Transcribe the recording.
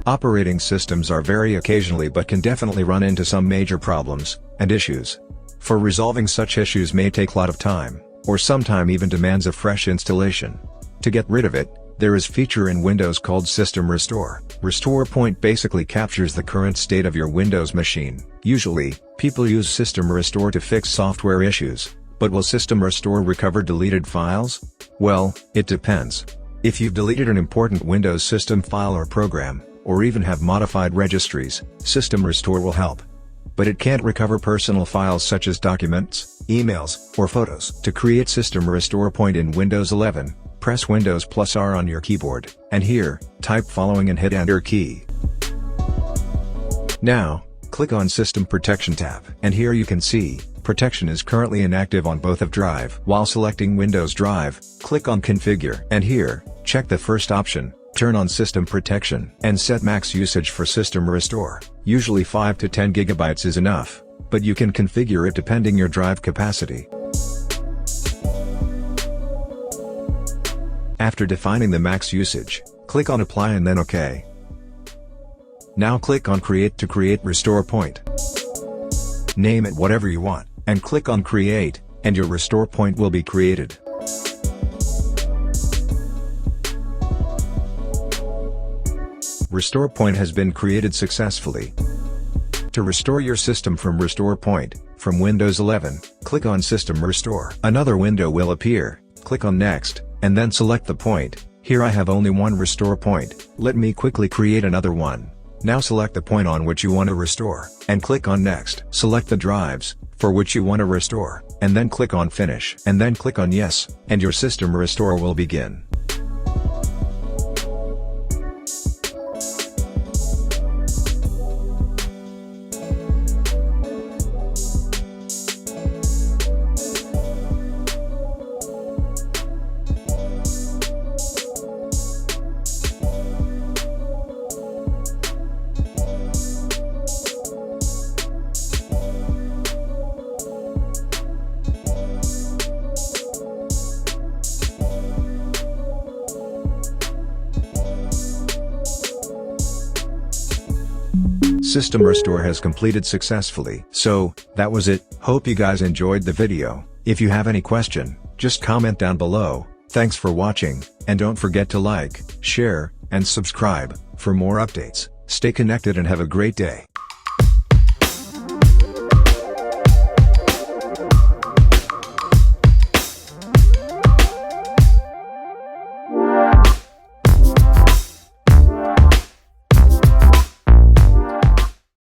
Operating systems are very occasionally but can definitely run into some major problems and issues. For resolving such issues may take a lot of time, or sometime even demands a fresh installation. To get rid of it, there is feature in Windows called System Restore. Restore Point basically captures the current state of your Windows machine. Usually, people use System Restore to fix software issues, but will System Restore recover deleted files? Well, it depends. If you've deleted an important Windows system file or program, or even have modified registries, System Restore will help. But it can't recover personal files such as documents, emails, or photos. To create System Restore Point in Windows 11, press Windows +R on your keyboard, and here, type following and hit Enter key. Now, click on System Protection tab. And here you can see, protection is currently inactive on both of Drive. While selecting Windows Drive, click on Configure. And here, check the first option, turn on System Protection, and set max usage for System Restore. Usually 5 to 10 GB is enough, but you can configure it depending your drive capacity. After defining the max usage, click on Apply and then OK. Now click on Create to create Restore Point. Name it whatever you want, and click on Create, and your Restore Point will be created. Restore Point has been created successfully. To restore your system from Restore Point, from Windows 11, click on System Restore. Another window will appear, click on Next, and then select the point. Here I have only one Restore Point, let me quickly create another one. Now select the point on which you want to restore, and click on Next. Select the drives, for which you want to restore, and then click on Finish. And then click on Yes, and your System Restore will begin. System Restore has completed successfully. So, that was it. Hope you guys enjoyed the video. If you have any question, just comment down below. Thanks for watching, and don't forget to like, share, and subscribe for more updates. Stay connected and have a great day.